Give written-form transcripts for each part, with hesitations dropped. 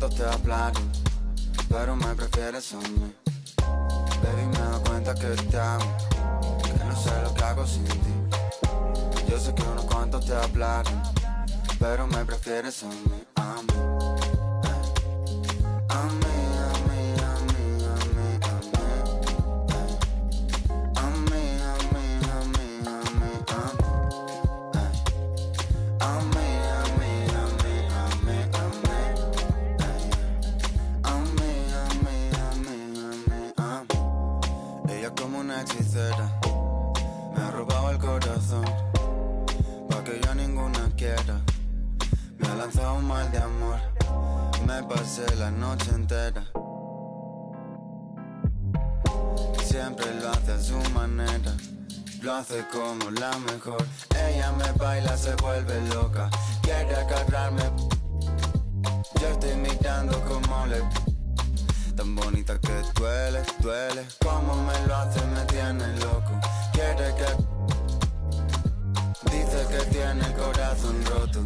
cuánto te hablaron, pero me prefieres a mí. Baby, me doy cuenta que te amo, que no sé lo que hago sin ti. Yo sé que unos cuantos te hablaron, pero me prefieres a mí, a mí. A mí, a mí, a mí, a mí, a mí. A mí, a mí, a mí, a mí, a mí. A mí, a mí, a mí, a mí, a mí. A mí, a mí, a mí, a mí, a mí. Ella como una hechicera me ha robado el corazón, pa' que yo ninguna quiera. Me ha lanzado un mal de amor, me pasé la noche entera. Siempre lo hace a su manera, lo hace como la mejor. Ella me baila, se vuelve loca, quiere agarrarme. Yo estoy mirando como le... Tan bonita que duele, duele. Como me lo hace, me tiene loco. Quiere que... Dice que tiene el corazón roto,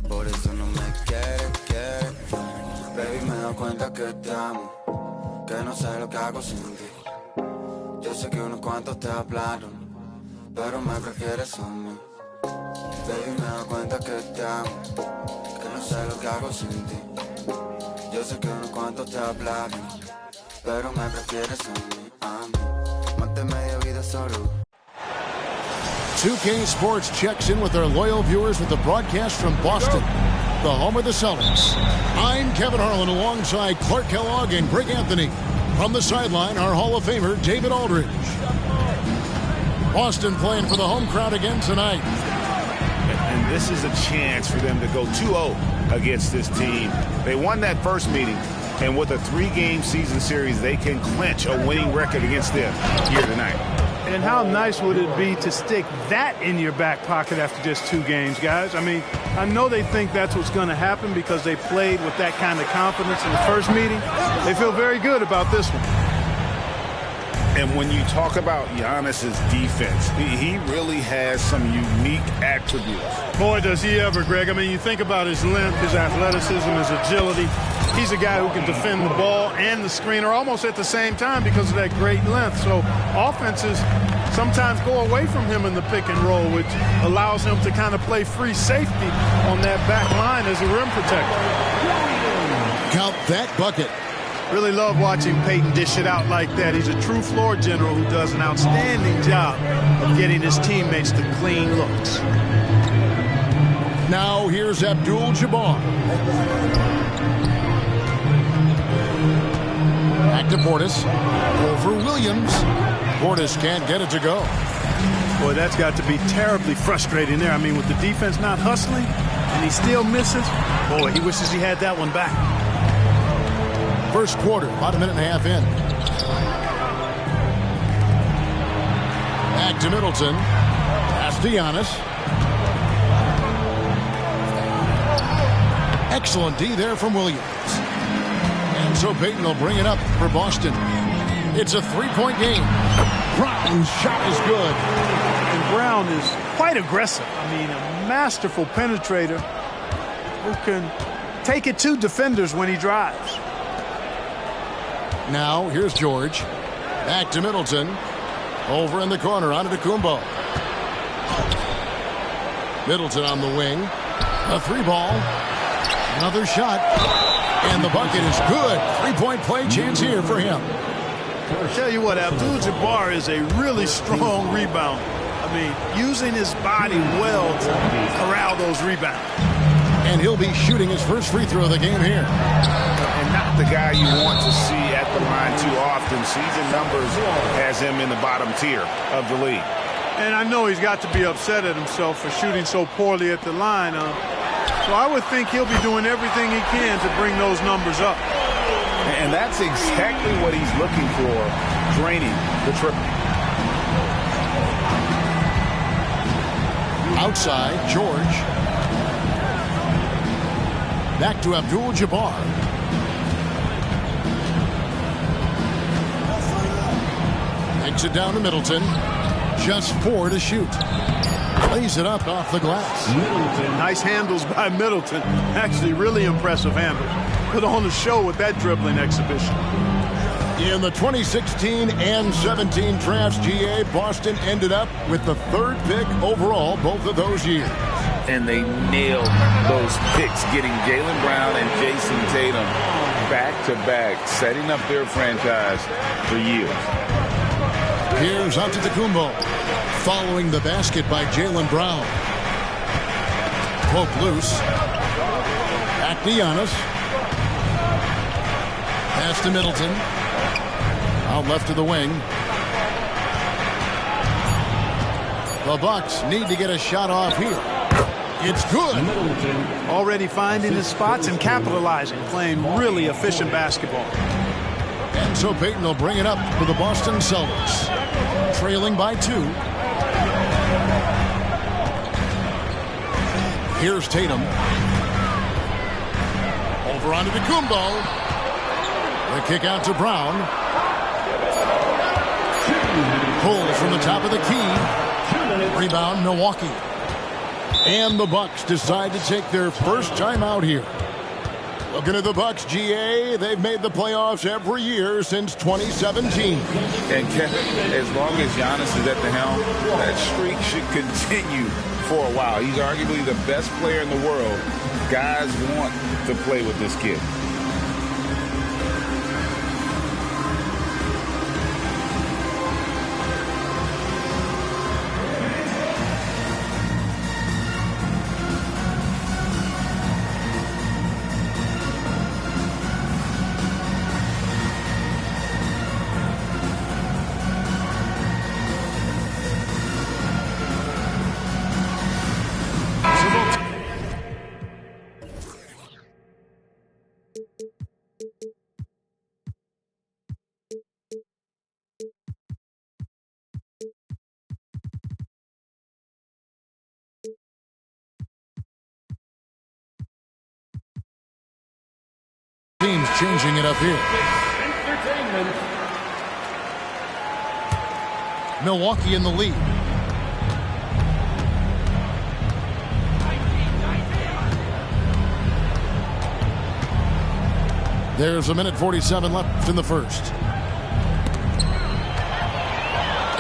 por eso no me quiere. Baby, me doy cuenta que te amo, que no sé lo que hago sin ti. Yo sé que unos cuantos te hablaron, pero me prefieres a mí. Baby, me doy cuenta que te amo, que no sé lo que hago sin ti. Yo sé que unos cuantos te hablaron, pero me prefieres a mí, a mí. Mate media vida solo. 2K Sports checks in with our loyal viewers with the broadcast from Boston, the home of the Celtics. I'm Kevin Harlan alongside Clark Kellogg and Greg Anthony. From the sideline, our Hall of Famer, David Aldridge. Boston playing for the home crowd again tonight. And this is a chance for them to go 2-0 against this team. They won that first meeting, and with a 3-game season series, they can clinch a winning record against them here tonight. And how nice would it be to stick that in your back pocket after just 2 games, guys? I mean, I know they think that's what's going to happen because they played with that kind of confidence in the first meeting. They feel very good about this one. And when you talk about Giannis's defense, he really has some unique attributes. Boy, does he ever, Greg. I mean, you think about his length, his athleticism, his agility. He's a guy who can defend the ball and the screener almost at the same time because of that great length. So offenses sometimes go away from him in the pick and roll, which allows him to kind of play free safety on that back line as a rim protector. Count that bucket. Really love watching Peyton dish it out like that. He's a true floor general who does an outstanding job of getting his teammates to clean looks. Now here's Abdul-Jabbar. Back to Portis. Over Williams. Portis can't get it to go. Boy, that's got to be terribly frustrating there. I mean, with the defense not hustling and he still misses, boy, he wishes he had that one back. First quarter, about a minute and a half in. Back to Middleton. Pass to Giannis. Excellent D there from Williams. And so Peyton will bring it up for Boston. It's a 3-point game. Brown's shot is good. And Brown is quite aggressive. I mean, a masterful penetrator who can take it to defenders when he drives. Now, here's George. Back to Middleton. Over in the corner, onto Kumbo. Middleton on the wing. A 3-ball. Another shot. And the bucket is good. 3-point play chance here for him. I'll tell you what, Abdul-Jabbar is a really strong rebounder. I mean, using his body well to corral those rebounds. And he'll be shooting his first free throw of the game here. And not the guy you want to see at the line too often. Season numbers has him in the bottom tier of the league. And I know he's got to be upset at himself for shooting so poorly at the line. So I would think he'll be doing everything he can to bring those numbers up. And that's exactly what he's looking for, draining the triple. Outside, George. Back to Abdul-Jabbar. Takes it down to Middleton. Just 4 to shoot. Lays it up off the glass. Middleton. Nice handles by Middleton. Actually, really impressive handles. put on a show with that dribbling exhibition. In the 2016 and 17 drafts, GA, Boston ended up with the 3rd pick overall both of those years. And they nailed those picks, getting Jaylen Brown and Jason Tatum back-to-back, setting up their franchise for years. Here's Antetokounmpo, following the basket by Jaylen Brown. Poke loose. Back to Giannis. Pass to Middleton. Out left to the wing. The Bucks need to get a shot off here. It's good. Already finding his spots and capitalizing, playing really efficient basketball. And so Payton will bring it up for the Boston Celtics. Trailing by 2. Here's Tatum. Over onto Antetokounmpo. The kick out to Brown. Pulls from the top of the key. Rebound, Milwaukee. And the Bucks decide to take their first time out here. Looking at the Bucks, GA, they've made the playoffs every year since 2017. And Kevin, as long as Giannis is at the helm, that streak should continue for a while. He's arguably the best player in the world. Guys want to play with this kid. Teams changing it up here. Milwaukee in the lead. There's a minute 47 left in the first.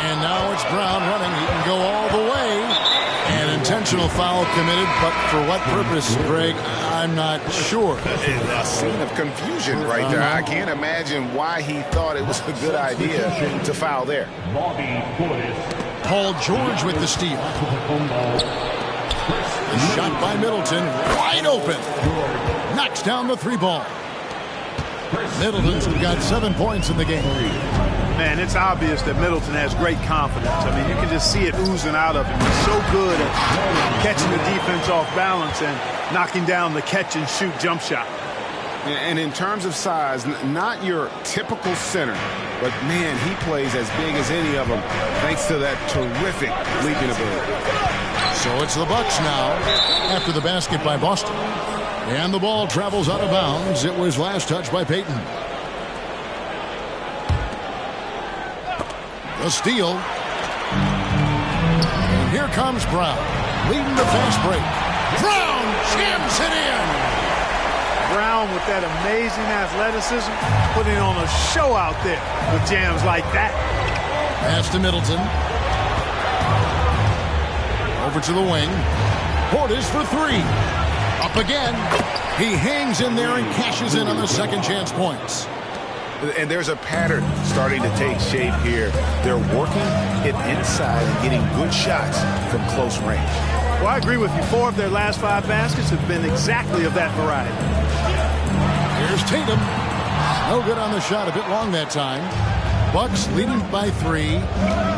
And now it's Brown running. He can go all the way. An intentional foul committed, but for what purpose, Greg, I'm not sure. A scene of confusion right there. I can't imagine why he thought it was a good idea to foul there. Paul George with the steal. The shot by Middleton, wide open. Knocks down the 3 ball. Middleton's got 7 points in the game. Man, it's obvious that Middleton has great confidence. I mean, you can just see it oozing out of him. He's so good at catching the defense off balance and knocking down the catch-and-shoot jump shot. And in terms of size, not your typical center, but, man, he plays as big as any of them thanks to that terrific leaping ability. So it's the Bucks now after the basket by Boston. And the ball travels out of bounds. It was last touched by Payton. The steal. And here comes Brown, leading the fast break. Brown jams it in. Brown with that amazing athleticism, putting on a show out there with jams like that. Pass to Middleton. Over to the wing. Portis for 3. Up again. He hangs in there and cashes in on the second chance points. And there's a pattern starting to take shape here. They're working it inside and getting good shots from close range. Well, I agree with you. 4 of their last 5 baskets have been exactly of that variety. Here's Tatum. No good on the shot. A bit long that time. Bucks leading by 3.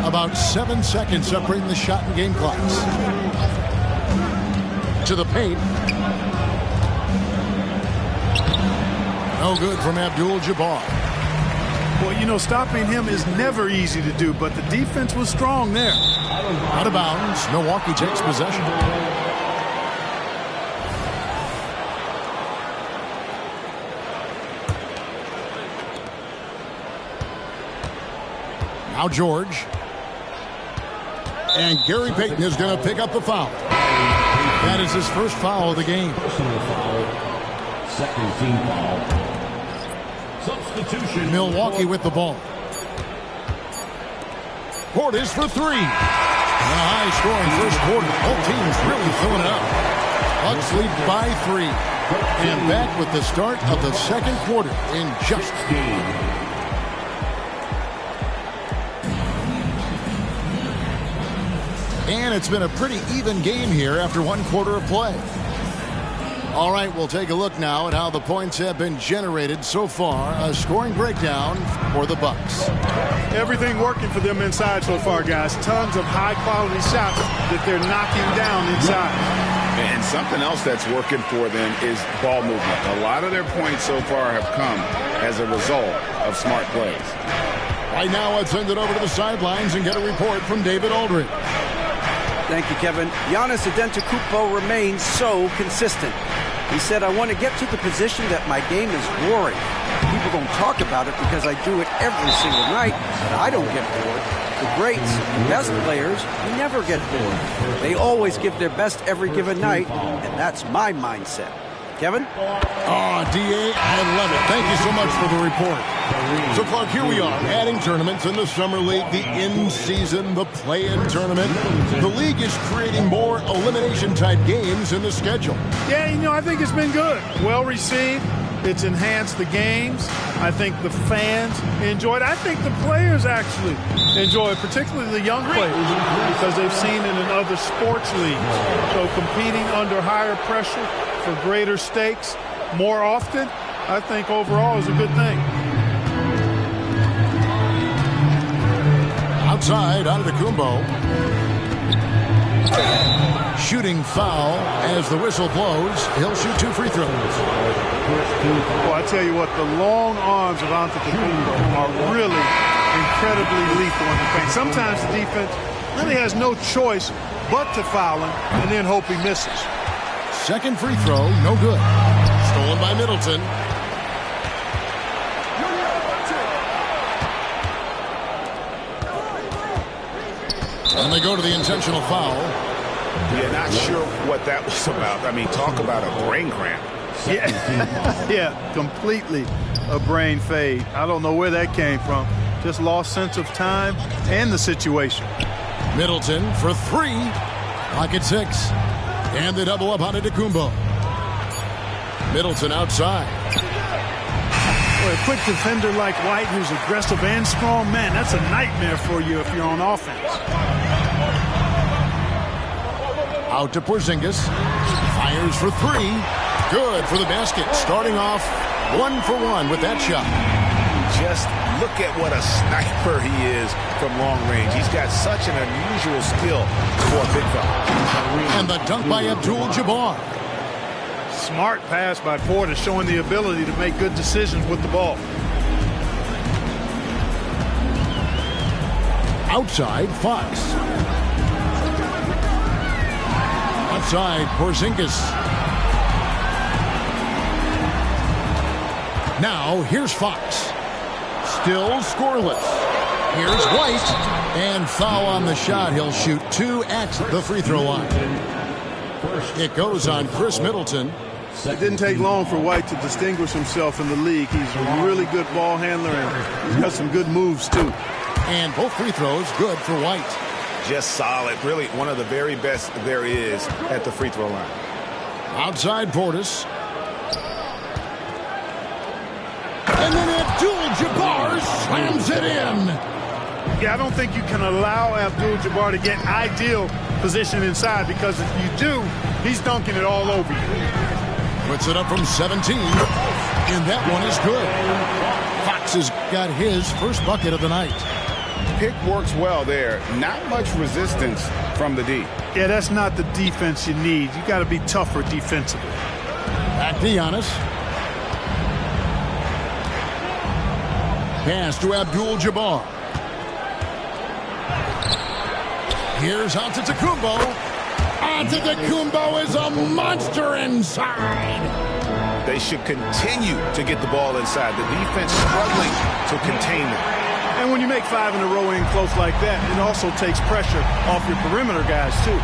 About 7 seconds separating the shot and game clocks. To the paint. No good from Abdul-Jabbar. Well, you know, stopping him is never easy to do, but the defense was strong there. Out of bounds. Milwaukee takes possession. Now George. And Gary Payton is going to pick up the foul. That is his first foul of the game. Second team foul. Substitution. Milwaukee with the ball. Portis for three. A high-scoring first quarter. Both teams really filling it up. Bucks lead by 3. And back with the start of the second quarter in just and it's been a pretty even game here after one quarter of play. All right, we'll take a look now at how the points have been generated so far. A scoring breakdown for the Bucks. Everything working for them inside so far, guys. Tons of high-quality shots that they're knocking down inside. And something else that's working for them is ball movement. A lot of their points so far have come as a result of smart plays. Right now, let's send it over to the sidelines and get a report from David Aldridge. Thank you, Kevin. Giannis Antetokounmpo remains so consistent. He said, I want to get to the position that my game is roaring. People don't talk about it because I do it every single night, but I don't get bored. The greats, the best players, never get bored. They always give their best every given night, and that's my mindset. Kevin? D.A., I love it. Thank you so much for the report. So, Clark, here we are, adding tournaments in the Summer League, the in-season, the play-in tournament. The league is creating more elimination-type games in the schedule. Yeah, I think it's been good. Well-received. It's enhanced the games. I think the fans enjoy it. I think the players actually enjoy it, particularly the young players, because they've seen it in other sports leagues. So competing under higher pressure for greater stakes more often, I think overall is a good thing. Outside, Antetokounmpo. Shooting foul as the whistle blows. He'll shoot 2 free throws. Well, I tell you what, the long arms of Antetokounmpo are really incredibly lethal in the paint. Sometimes the defense really has no choice but to foul him and then hope he misses. Second free throw, no good. Stolen by Middleton. And they go to the intentional foul. Yeah, not sure what that was about. I mean, talk about a brain cramp. Yeah, completely a brain fade. I don't know where that came from. Just lost sense of time and the situation. Middleton for 3. Pocket 6. And they double up on Antetokounmpo. Middleton outside. Well, a quick defender like White, who's aggressive and strong, man, that's a nightmare for you if you're on offense. Out to Porzingis. Fires for 3. Good for the basket. Starting off 1 for 1 with that shot. Just look at what a sniper he is from long range. He's got such an unusual skill for a big fella. And the dunk by Abdul-Jabbar. Smart pass by Porter, showing the ability to make good decisions with the ball. Outside, Fox. Outside, Porzingis. Now, here's Fox. Still scoreless. Here's White. And foul on the shot. He'll shoot 2 at the free throw line. It goes on Chris Middleton. It didn't take long for White to distinguish himself in the league. He's a really good ball handler, and he's got some good moves, too. And both free throws good for White. Just solid. Really one of the very best there is at the free throw line. Outside Portis. And then Abdul-Jabbar slams it in. Yeah, I don't think you can allow Abdul-Jabbar to get ideal position inside, because if you do, he's dunking it all over you. Puts it up from 17, and that one is good. Fox has got his first bucket of the night. Pick works well there. Not much resistance from the D. Yeah, that's not the defense you need. You got to be tougher defensively. Back to Giannis. Pass to Abdul-Jabbar. Here's Antetokounmpo. Antetokounmpo is a monster inside. They should continue to get the ball inside. The defense struggling to contain them. And when you make 5 in a row in close like that, it also takes pressure off your perimeter guys, too.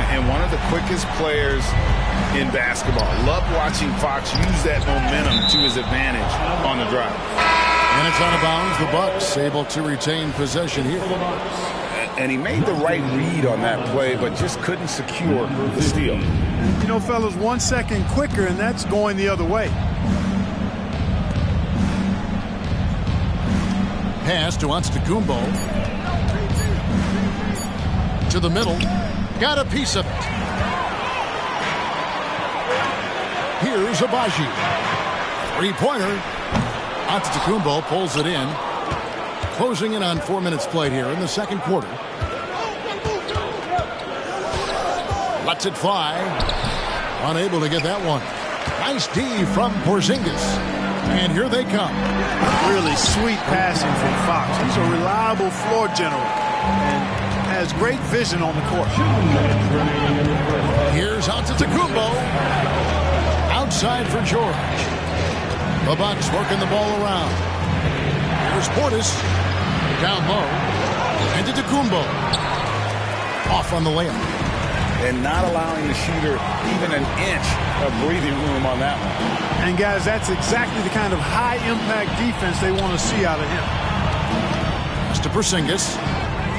And one of the quickest players in basketball. Love watching Fox use that momentum to his advantage on the drive. And it's out of bounds. The Bucks able to retain possession here. And he made the right read on that play, but just couldn't secure the steal. You know, fellas, 1 second quicker, and that's going the other way. Pass to Antetokounmpo. To the middle. Got a piece of it. Here's Abaji. Three-pointer. Antetokounmpo pulls it in. Closing in on 4 minutes played here in the second quarter. Lets it fly. Unable to get that one. Nice D from Porzingis. And here they come. Really sweet passing from Fox. He's a reliable floor general and has great vision on the court. Here's Antetokounmpo. Outside for George. The Bucks working the ball around. Here's Portis. Down low. Antetokounmpo. Off on the layup. And not allowing the shooter even an inch of breathing room on that one. And, guys, that's exactly the kind of high-impact defense they want to see out of him. Pass to Porzingis.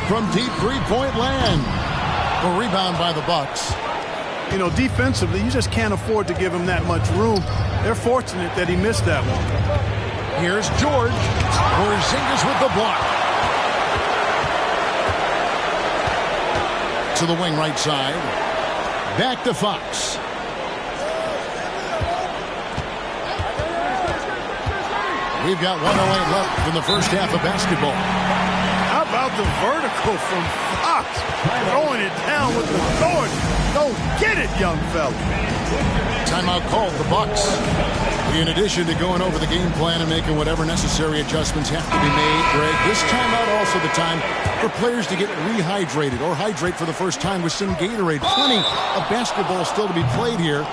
From deep three-point land. A rebound by the Bucks. You know, defensively, you just can't afford to give him that much room. They're fortunate that he missed that one. Here's George. Porzingis with the block. To the wing right side. Back to Fox. We've got 1:08 left in the first half of basketball. How about the vertical from Fox? Throwing it down with authority. Go get it, young fella. Timeout called, the Bucks. In addition to going over the game plan and making whatever necessary adjustments have to be made, Greg, this timeout also the time for players to get rehydrated or hydrate for the first time with some Gatorade. Plenty of basketball still to be played here,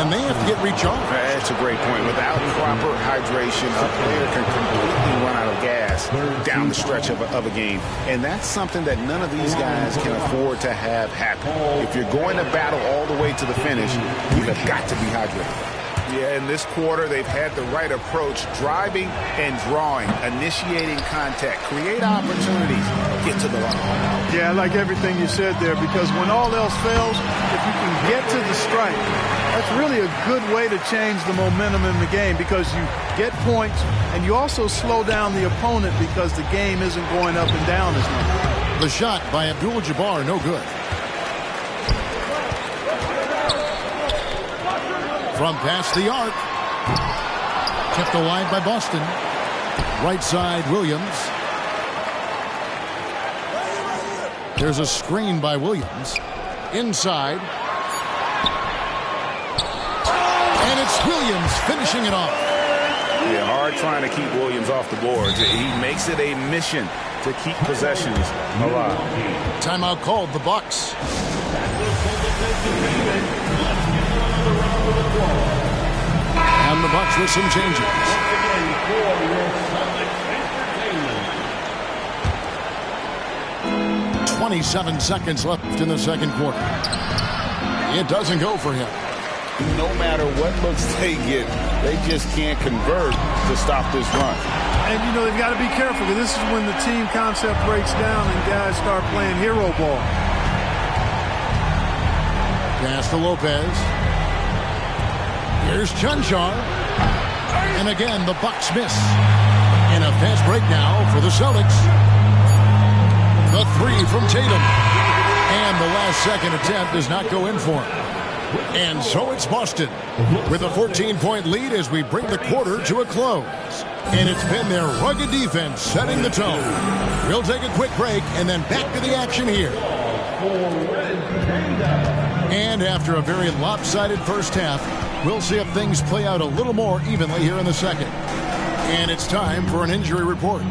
and they have to get recharged. That's a great point. Without proper hydration, a player can completely run out of gas down the stretch of a game. And that's something that none of these guys can afford to have happen. If you're going to battle all the way to the finish, you have got to be hydrated. Yeah, in this quarter, they've had the right approach, driving and drawing, initiating contact, create opportunities, get to the line. Yeah, I like everything you said there, because when all else fails, if you can get to the strike, that's really a good way to change the momentum in the game, because you get points and you also slow down the opponent because the game isn't going up and down as much. The shot by Abdul-Jabbar, no good. From past the arc. Kept alive by Boston. Right side, Williams. There's a screen by Williams. Inside. And it's Williams finishing it off. Yeah, hard trying to keep Williams off the boards. He makes it a mission to keep possessions alive. Timeout called, the Bucks. And the Bucks with some changes. 27 seconds left in the second quarter. It doesn't go for him. No matter what looks they get, they just can't convert to stop this run. And, you know, they've got to be careful, because this is when the team concept breaks down and guys start playing hero ball. Pass to Lopez. Here's Chunchar. And again, the Bucks miss. In a fast break now for the Celtics. The three from Tatum. And the last second attempt does not go in for him. And so it's Boston with a 14-point lead as we bring the quarter to a close. And it's been their rugged defense setting the tone. We'll take a quick break and then back to the action here. And after a very lopsided first half, we'll see if things play out a little more evenly here in the second. And it's time for an injury report.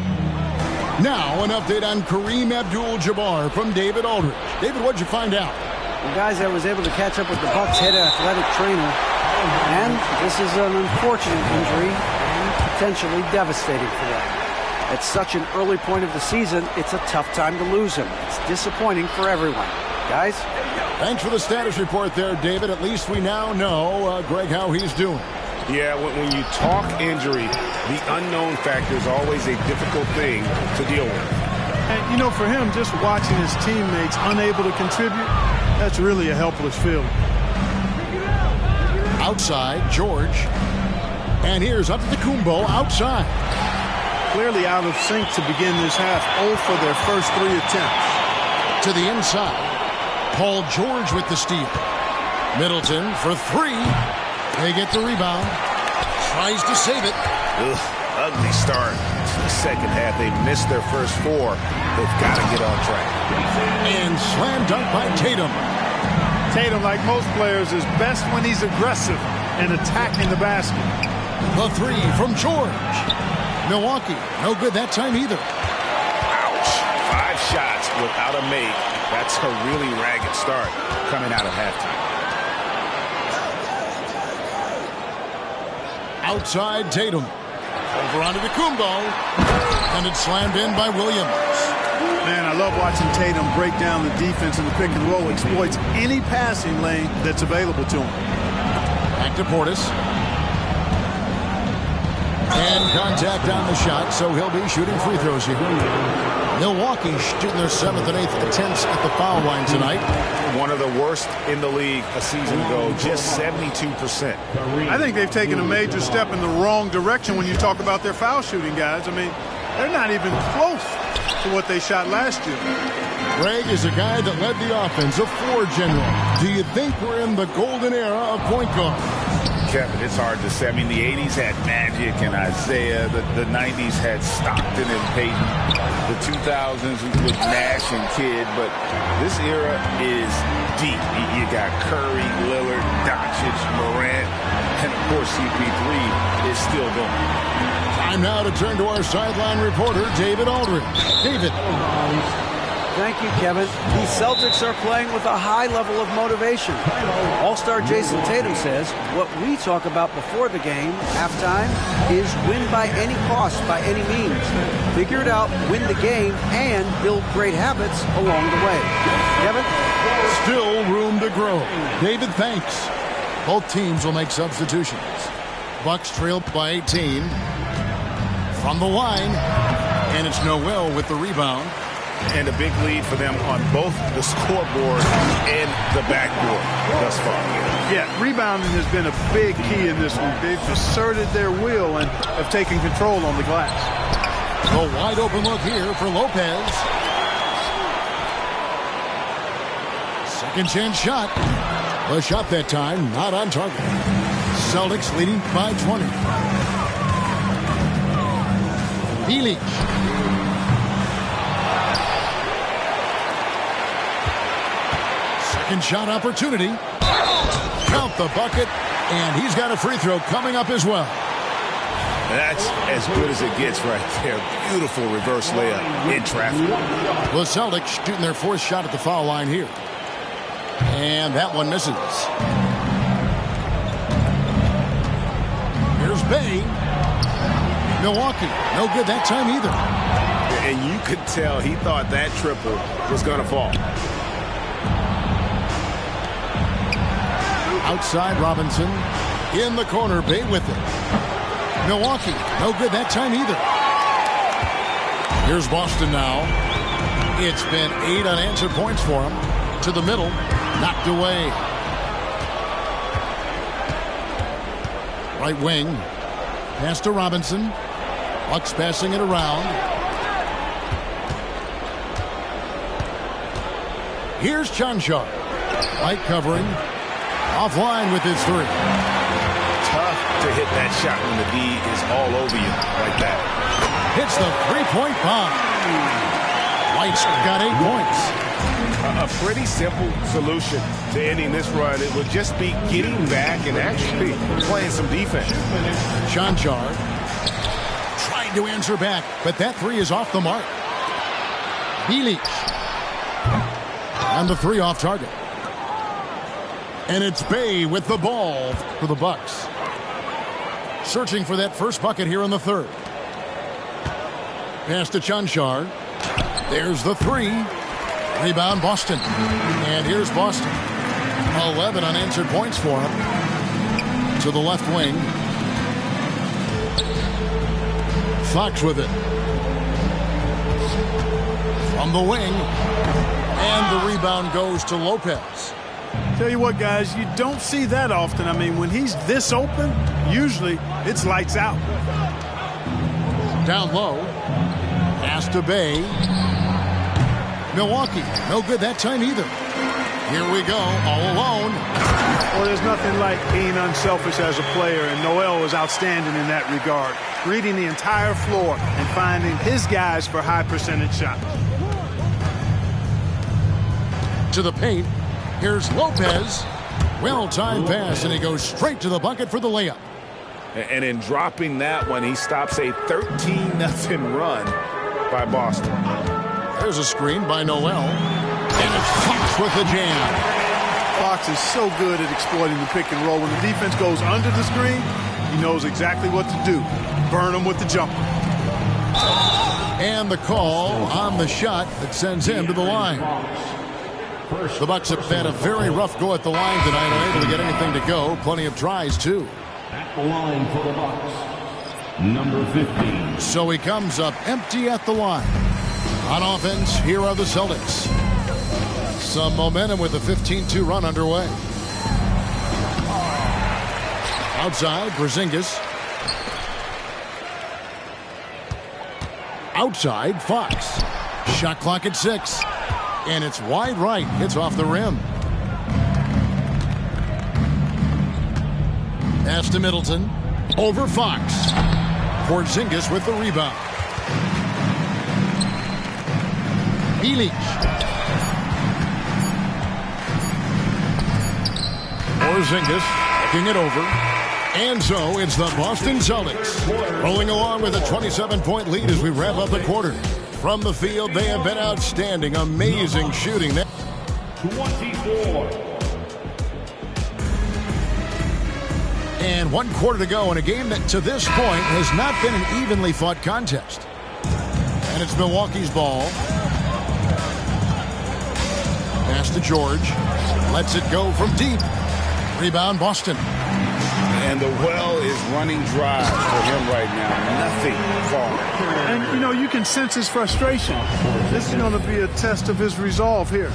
Now an update on Kareem Abdul-Jabbar from David Aldridge. David, what'd you find out? Well, guys, I was able to catch up with the Bucks head athletic trainer, and this is an unfortunate injury and potentially devastating for them. At such an early point of the season, it's a tough time to lose him. It's disappointing for everyone. Guys? Thanks for the status report there, David. At least we now know, Greg, how he's doing. Yeah, when you talk injury, the unknown factor is always a difficult thing to deal with. And, you know, for him, just watching his teammates unable to contribute, that's really a helpless feeling. Outside, George. And here's Antetokounmpo outside. Clearly out of sync to begin this half. 0 for their first 3 attempts. To the inside. Paul George with the steal. Middleton for 3. They get the rebound. Tries to save it. Ugly start to the second half. They missed their first 4. They've got to get on track. And slam dunk by Tatum. Tatum, like most players, is best when he's aggressive and attacking the basket. The 3 from George. Milwaukee, no good that time either. Ouch. 5 shots without a make. That's a really ragged start coming out of halftime. Outside Tatum. Over onto Antetokounmpo. And it's slammed in by Williams. Man, I love watching Tatum break down the defense in the pick and roll. Exploits any passing lane that's available to him. Back to Portis. And contact on the shot, so he'll be shooting free throws here. Milwaukee shooting their 7th and 8th attempts at the foul line tonight. One of the worst in the league a season ago, just 72%. I think they've taken a major step in the wrong direction when you talk about their foul shooting, guys. I mean, they're not even close to what they shot last year. Greg is a guy that led the offense, a floor general. Do you think we're in the golden era of point guard? Kevin, it's hard to say. I mean, the 80s had Magic and Isaiah. The 90s had Stockton and Payton. The 2000s with Nash and Kidd. But this era is deep. You got Curry, Lillard, Doncic, Morant, and, of course, CP3 is still going. Time now to turn to our sideline reporter, David Aldridge. David. Thank you, Kevin. The Celtics are playing with a high level of motivation. All-star Jason Tatum says what we talk about before the game, halftime, is win by any cost, by any means. Figure it out, win the game, and build great habits along the way. Kevin? Still room to grow. David, thanks. Both teams will make substitutions. Bucks trail by 18. From the line. And it's Noel with the rebound. And a big lead for them on both the scoreboard and the backboard thus far. Yeah, rebounding has been a big key in this one. They've asserted their will and have taken control on the glass. A wide open look here for Lopez. Second chance shot. The shot that time not on target. Celtics leading by 20. Healy. Second shot opportunity. Count the bucket, and he's got a free throw coming up as well. That's as good as it gets right there. Beautiful reverse layup in traffic. The Celtics shooting their 4th shot at the foul line here. And that one misses. Here's Bay. Milwaukee, no good that time either. And you could tell he thought that triple was going to fall. Outside Robinson. In the corner, Bay with it. Milwaukee, no good that time either. Here's Boston now. It's been 8 unanswered points for him. To the middle, knocked away. Right wing. Pass to Robinson. Bucks passing it around. Here's Chanchar. Light covering. Offline with his 3. Tough to hit that shot when the D is all over you like that. Hits the 3-point bomb. White's got 8 points. A pretty simple solution to ending this run. It would just be getting back and actually playing some defense. Chanchar trying to answer back, but that 3 is off the mark. Bilic. And the 3 off target. And it's Bay with the ball for the Bucks. Searching for that first bucket here in the 3rd. Pass to Chanchar. There's the 3. Rebound Boston. And here's Boston. 11 unanswered points for him. To the left wing. Fox with it. From the wing. And the rebound goes to Lopez. Tell you what, guys, you don't see that often. I mean, when he's this open, usually it's lights out. Down low. Pass to Bay. Milwaukee, no good that time either. Here we go, all alone. Well, there's nothing like being unselfish as a player, and Noel was outstanding in that regard. Reading the entire floor and finding his guys for high percentage shots. To the paint. Here's Lopez. Well-timed pass, and he goes straight to the bucket for the layup. And in dropping that one, he stops a 13-0 run by Boston. There's a screen by Noel. And it's Fox with the jam. Fox is so good at exploiting the pick and roll. When the defense goes under the screen, he knows exactly what to do. Burn them with the jumper. And the call on the shot that sends him to the line. The Bucks have had a very rough go at the line tonight, unable to get anything to go. Plenty of tries, too. At the line for the Bucks, number 15. So he comes up empty at the line. On offense, here are the Celtics. Some momentum with a 15-2 run underway. Outside, Porzingis. Outside, Fox. Shot clock at 6. And it's wide right. Hits off the rim. Pass to Middleton. Over Fox. Porzingis with the rebound. Bielich. Porzingis looking it over. And so it's the Boston Celtics rolling along with a 27-point lead as we wrap up the quarter. From the field, they have been outstanding. Amazing shooting. 24. And 1 quarter to go in a game that to this point has not been an evenly fought contest. And it's Milwaukee's ball. Pass to George. Lets it go from deep. Rebound, Boston. And the well is running dry for him right now. Nothing falling. And, you know, you can sense his frustration. This is going to be a test of his resolve here.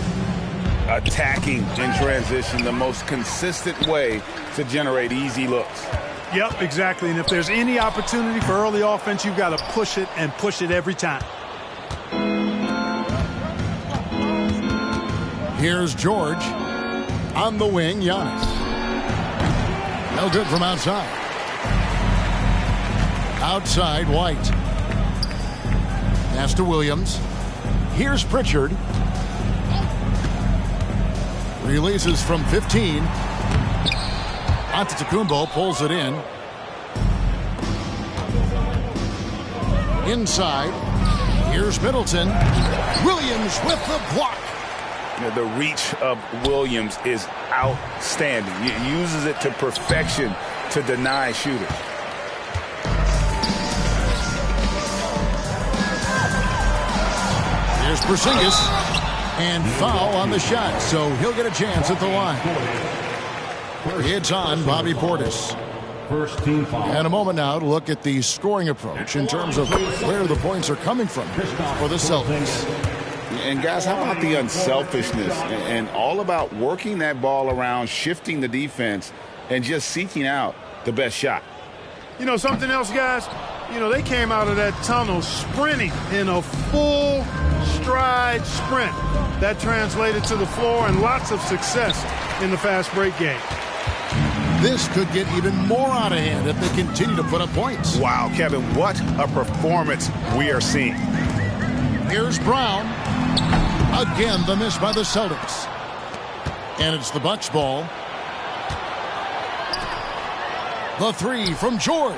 Attacking in transition, the most consistent way to generate easy looks. Yep, exactly. And if there's any opportunity for early offense, you've got to push it and push it every time. Here's George. On the wing, Giannis. No good from outside. Outside, White. Pass to Williams. Here's Pritchard. Releases from 15. Antetokounmpo pulls it in. Inside. Here's Middleton. Williams with the block. You know, the reach of Williams is outstanding. He uses it to perfection to deny shooters. Here's Porzingis. And foul on the shot, so he'll get a chance at the line. It's on Bobby Portis. First team foul. And a moment now to look at the scoring approach in terms of where the points are coming from for the Celtics. And guys, how about the unselfishness and all about working that ball around, shifting the defense, and just seeking out the best shot? You know, something else, guys? You know, they came out of that tunnel sprinting in a full stride sprint. That translated to the floor and lots of success in the fast break game. This could get even more out of hand if they continue to put up points. Wow, Kevin, what a performance we are seeing. Here's Brown. Again, the miss by the Celtics. And it's the Bucks ball. The three from George.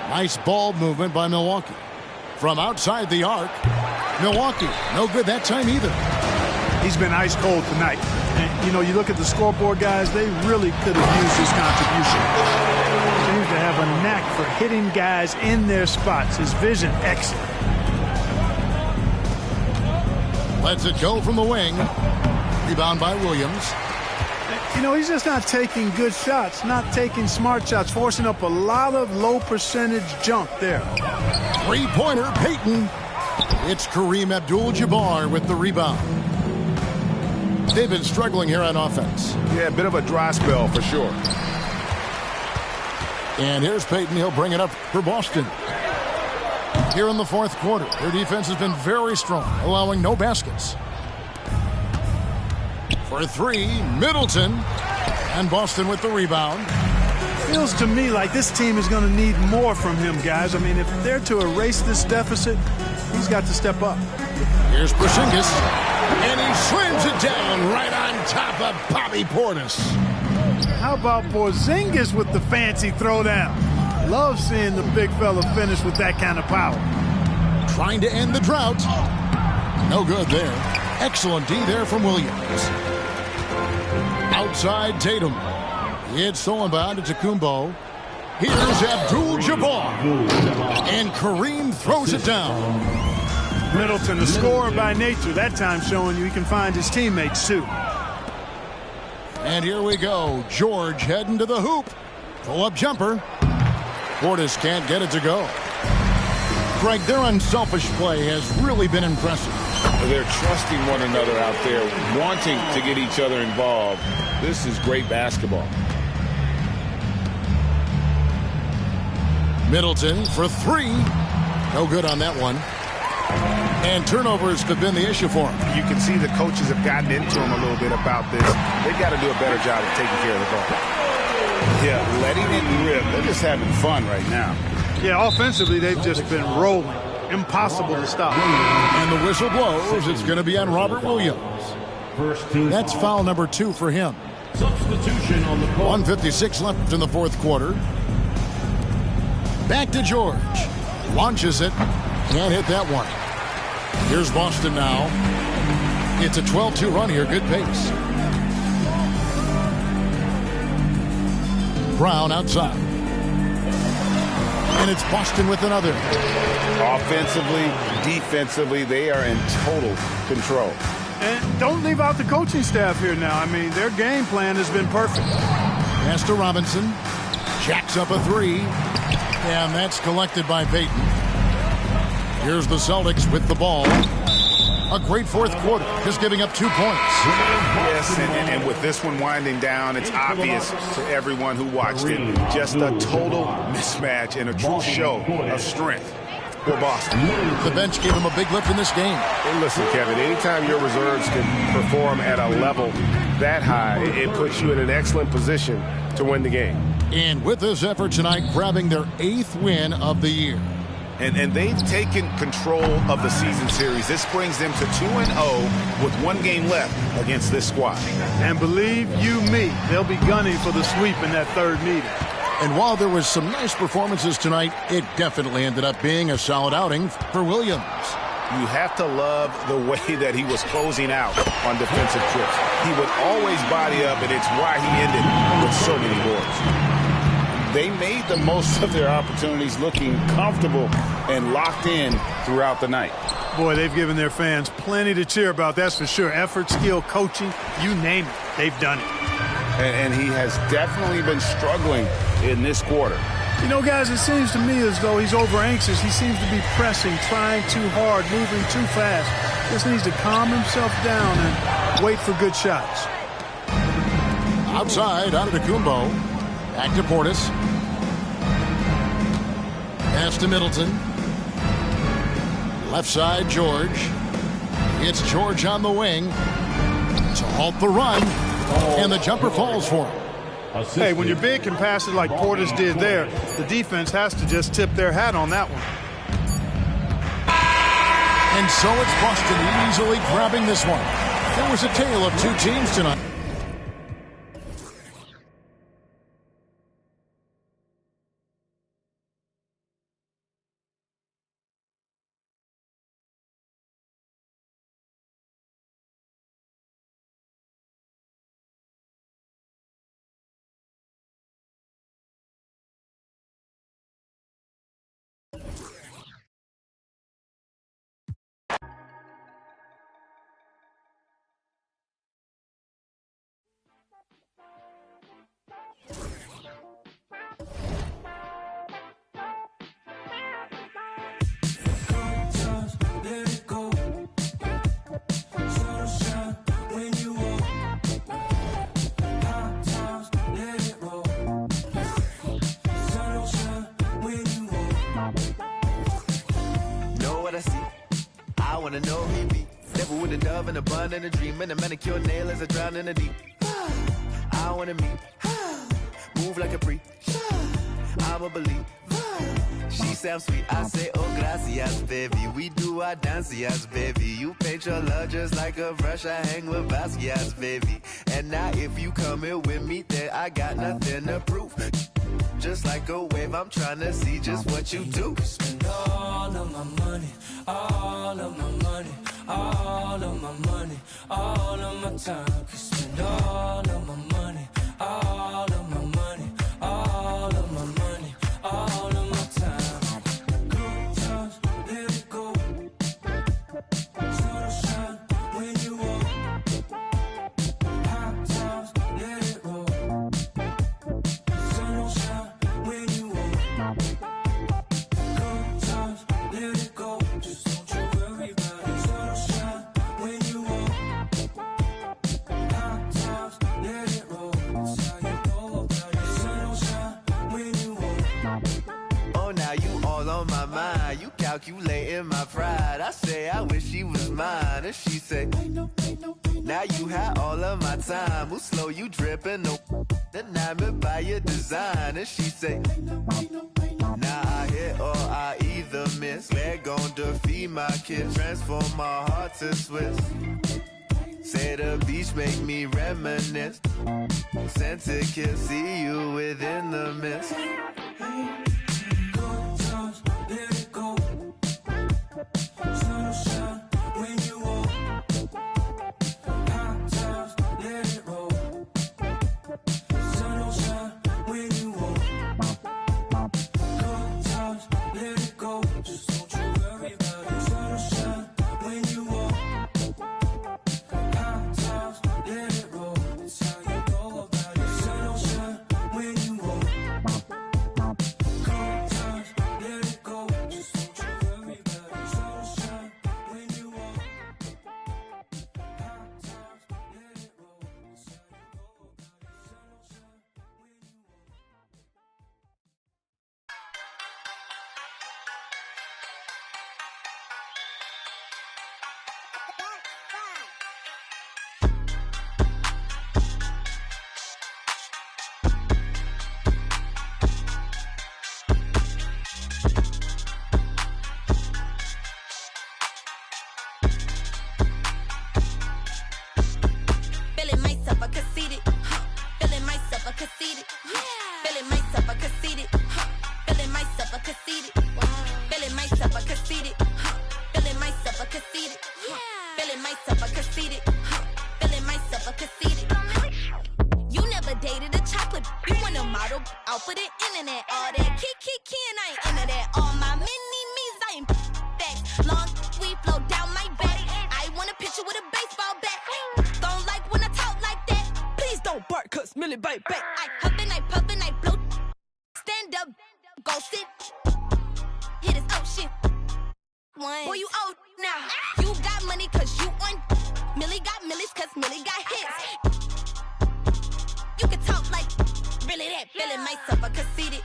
Nice ball movement by Milwaukee. From outside the arc, Milwaukee, no good that time either. He's been ice cold tonight. And, you know, you look at the scoreboard, guys, they really could have used his contribution. Seems to have a knack for hitting guys in their spots. His vision, excellent. Lets it go from the wing. Rebound by Williams. You know, he's just not taking good shots, not taking smart shots, forcing up a lot of low percentage junk there. Three-pointer, Payton. It's Kareem Abdul-Jabbar with the rebound. They've been struggling here on offense. Yeah, a bit of a dry spell for sure. And here's Payton. He'll bring it up for Boston. Here in the fourth quarter, their defense has been very strong, allowing no baskets. For three, Middleton. And Boston with the rebound. Feels to me like this team is going to need more from him, guys. I mean, if they're to erase this deficit, he's got to step up. Here's Porzingis. And he slams it down right on top of Bobby Portis. How about Porzingis with the fancy throwdown? Love seeing the big fella finish with that kind of power. Trying to end the drought. No good there. Excellent D there from Williams. Outside Tatum. It's stolen by Antetokounmpo. Here's Abdul-Jabbar. And Kareem throws it down. Middleton, a scorer by nature, that time showing you he can find his teammates too. And here we go. George heading to the hoop. Pull-up jumper. Portis can't get it to go. Greg, their unselfish play has really been impressive. They're trusting one another out there, wanting to get each other involved. This is great basketball. Middleton for three. No good on that one. And turnovers have been the issue for him. You can see the coaches have gotten into him a little bit about this. They've got to do a better job of taking care of the ball. Yeah, letting it rip. They're just having fun right now. Yeah, offensively, they've just been rolling. Impossible to stop. And the whistle blows. It's going to be on Robert Williams. That's foul number 2 for him. Substitution on the court. 1:56 left in the fourth quarter. Back to George. Launches it. Can't hit that one. Here's Boston now. It's a 12-2 run here. Good pace. Brown outside. And it's Boston with another. Offensively, defensively, they are in total control. And don't leave out the coaching staff here now. I mean, their game plan has been perfect. Pass to Robinson. Jacks up a three. And that's collected by Payton. Here's the Celtics with the ball. A great fourth quarter, just giving up 2 points. Yes, and with this one winding down, it's obvious to everyone who watched it. Just a total mismatch and a true show of strength for Boston. The bench gave him a big lift in this game. And listen, Kevin, anytime your reserves can perform at a level that high, it puts you in an excellent position to win the game. And with this effort tonight, grabbing their 8th win of the year. And they've taken control of the season series. This brings them to 2-0 with 1 game left against this squad. And believe you me, they'll be gunning for the sweep in that third meeting. And while there was some nice performances tonight, it definitely ended up being a solid outing for Williams. You have to love the way that he was closing out on defensive trips. He would always body up, and it's why he ended with so many boards. They made the most of their opportunities, looking comfortable and locked in throughout the night. Boy, they've given their fans plenty to cheer about, that's for sure. Effort, skill, coaching, you name it, they've done it. And he has definitely been struggling in this quarter. You know, guys, it seems to me as though he's over-anxious. He seems to be pressing, trying too hard, moving too fast. Just needs to calm himself down and wait for good shots. Outside, Antetokounmpo. Back to Portis. Pass to Middleton. Left side, George. It's George on the wing to halt the run. And the jumper falls for him. Hey, when your big can pass it like Portis did there, the defense has to just tip their hat on that one. And so it's Boston easily grabbing this one. There was a tale of 2 teams tonight. wanna know he be. Never with a dove and a bun and a dream and a manicure nail as I drown in the deep. I wanna meet, move like a freak. I'ma believe. She sounds sweet, I say, oh, gracias, baby. We do our dancias, baby. You paint your love just like a brush. I hang with Basquiat's, baby. And now if you come here with me, then I got nothing to prove. Just like a wave, I'm trying to see just what you do. Spend all of my money, all of my money, all of my money, all of my time. Could spend all of my money, all of my money, all of my money, all of my time. Good times, let it go. Sunshine when you walk. Hot times, let it roll. Sunshine when you walk. Good times, let it go. Just don't you worry about it. Sunshine when you walk. Hot times, let it roll. That's how you know about it. Sunshine when you walk. Oh, now you all on my mind. You calculating my pride. I say I wish she was mine, and she say, now you had all of my time. Who slow you dripping? No, enamored by your design, and she say, now I hit or I either miss. They're gon' defeat my kid, transform my heart to Swiss. Say the beach make me reminisce. Sent to kiss, see you within the mist. Good times, let it go. Sunshine when you walk. Hot times, let it roll. Sunshine when you walk. Good times, let it go. Just don't you worry about it. Sunshine when you walk. Hot times, let it roll. That's how you know about it. Sunshine when you walk. Good times, let it go. Just don't you worry about it. Sunshine when you walk. Hot times, let it roll. That's how you know about it. Sunshine when you walk. Feeling myself, I conceited. Feeling myself, I conceited. Feeling myself, I conceited. Feeling myself, I conceited. Feeling myself, I conceited. Feeling myself, I conceited. Feeling myself, I conceited. Feeling myself, I conceited. You never dated a chocolate. You want a model out for the internet. All that kiki and I ain't into that. All my mini-me's, I ain't that. Long we flow down my back. I want a picture with a baseball bat. Don't like when I talk like that. Please don't bark, cause Millie bite back. I huffin', I puffin', I blow. Stand up, go sit. Hit his shit. Boy, you old now. You got money cause you on. Millie got millies cause Millie got hits. You can talk like really that. Feeling myself, I conceited.